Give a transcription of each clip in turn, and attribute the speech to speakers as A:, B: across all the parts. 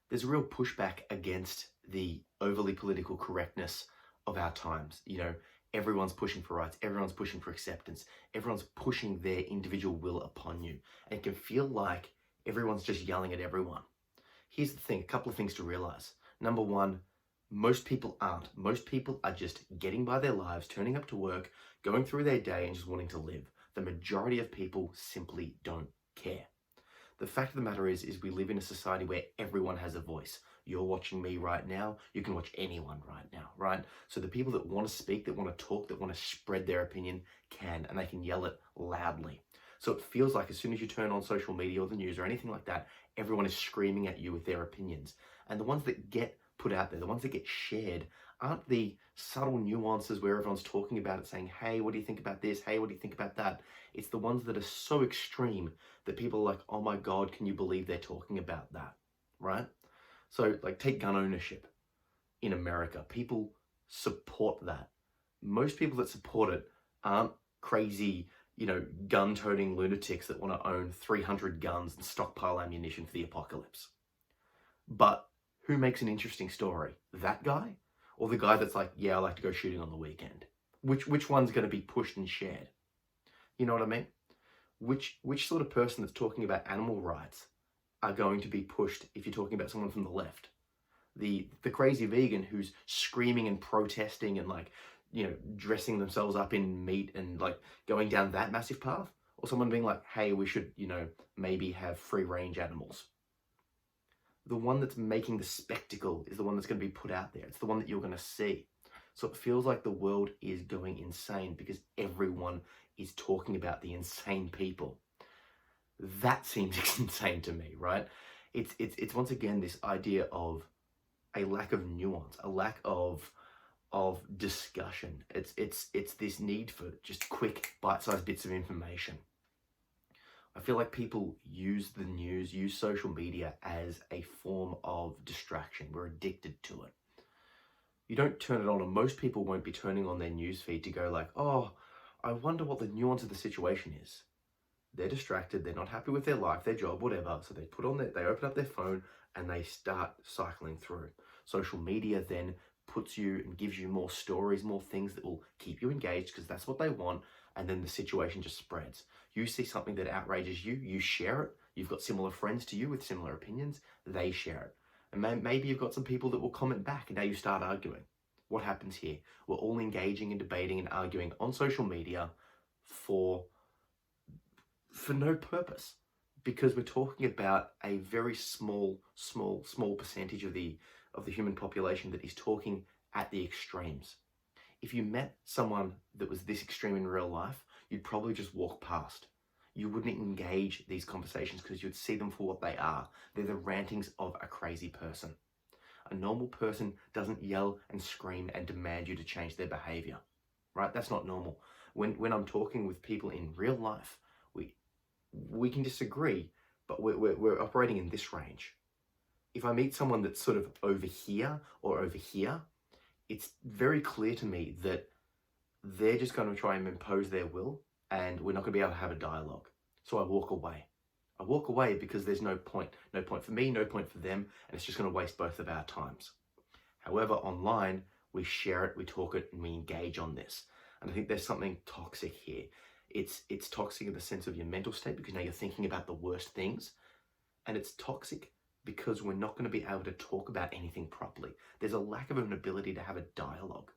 A: there's a real pushback against the overly political correctness of our times. Everyone's pushing for rights, everyone's pushing for acceptance, everyone's pushing their individual will upon you. And it can feel like everyone's just yelling at everyone. Here's the thing, a couple of things to realize. Number one, most people aren't. Most people are just getting by their lives, turning up to work, going through their day and just wanting to live. The majority of people simply don't care. The fact of the matter is we live in a society where everyone has a voice. You're watching me right now. You can watch anyone right now, right? So the people that want to speak, that want to talk, that want to spread their opinion can, and they can yell it loudly. So it feels like as soon as you turn on social media or the news or anything like that, everyone is screaming at you with their opinions. And the ones that get put out there, the ones that get shared, aren't the subtle nuances where everyone's talking about it, saying, hey, what do you think about this? Hey, what do you think about that? It's the ones that are so extreme that people are like, oh my God, can you believe they're talking about that, right? So like take gun ownership in America. People support that. Most people that support it aren't crazy, gun-toting lunatics that want to own 300 guns and stockpile ammunition for the apocalypse. But who makes an interesting story? That guy? Or the guy that's like, yeah, I like to go shooting on the weekend? Which one's going to be pushed and shared? You know what I mean? Which sort of person that's talking about animal rights are going to be pushed if you're talking about someone from the left? The crazy vegan who's screaming and protesting and dressing themselves up in meat and going down that massive path? Or someone being like, hey, we should, maybe have free range animals? The one that's making the spectacle is the one that's going to be put out there. It's the one that you're going to see. So it feels like the world is going insane because everyone is talking about the insane people. That seems insane to me, right? It's once again this idea of a lack of nuance, a lack of discussion. It's this need for just quick bite-sized bits of information. I feel like people use the news, use social media as a form of distraction. We're addicted to it. You don't turn it on, and most people won't be turning on their news feed to go like, oh, I wonder what the nuance of the situation is. They're distracted, they're not happy with their life, their job, whatever. So they open up their phone and they start cycling through. Social media then puts you and gives you more stories, more things that will keep you engaged because that's what they want. And then the situation just spreads. You see something that outrages you, you share it. You've got similar friends to you with similar opinions, they share it. And maybe you've got some people that will comment back and now you start arguing. What happens here? We're all engaging and debating and arguing on social media for no purpose, because we're talking about a very small percentage of the human population that is talking at the extremes. If you met someone that was this extreme in real life, you'd probably just walk past. You wouldn't engage these conversations because you'd see them for what they are. They're the rantings of a crazy person. A normal person doesn't yell and scream and demand you to change their behavior, right? That's not normal. When I'm talking with people in real life, we can disagree, but we're operating in this range. If I meet someone that's sort of over here or over here, it's very clear to me that they're just going to try and impose their will and we're not going to be able to have a dialogue. So I walk away. I walk away because there's no point for me, no point for them, and it's just going to waste both of our times. However, online, we share it, we talk it, and we engage on this. And I think there's something toxic here. It's toxic in the sense of your mental state because now you're thinking about the worst things. And it's toxic because we're not going to be able to talk about anything properly. There's a lack of an ability to have a dialogue.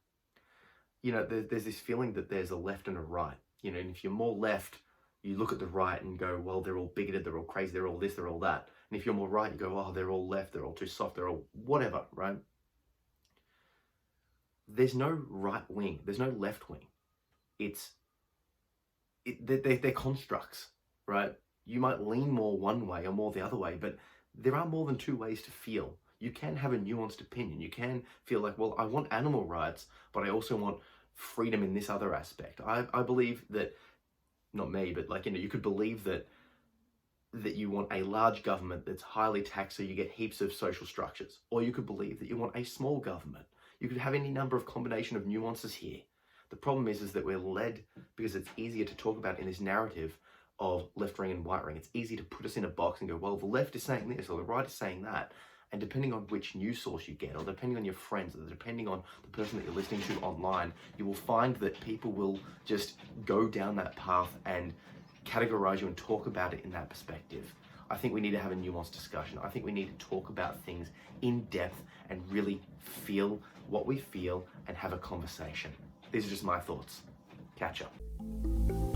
A: There's this feeling that there's a left and a right. And if you're more left, you look at the right and go, well, they're all bigoted, they're all crazy, they're all this, they're all that. And if you're more right, you go, oh, they're all left, they're all too soft, they're all whatever, right? There's no right wing, there's no left wing. They're constructs, right? You might lean more one way or more the other way, but there are more than two ways to feel. You can have a nuanced opinion. You can feel like, well, I want animal rights, but I also want freedom in this other aspect. I believe that, not me, but you could believe that you want a large government that's highly taxed so you get heaps of social structures. Or you could believe that you want a small government. You could have any number of combination of nuances here. The problem is that we're led, because it's easier to talk about in this narrative of left ring and right ring. It's easy to put us in a box and go, well, the left is saying this or the right is saying that. And depending on which news source you get, or depending on your friends, or depending on the person that you're listening to online, you will find that people will just go down that path and categorize you and talk about it in that perspective. I think we need to have a nuanced discussion. I think we need to talk about things in depth and really feel what we feel and have a conversation. These are just my thoughts. Catch up.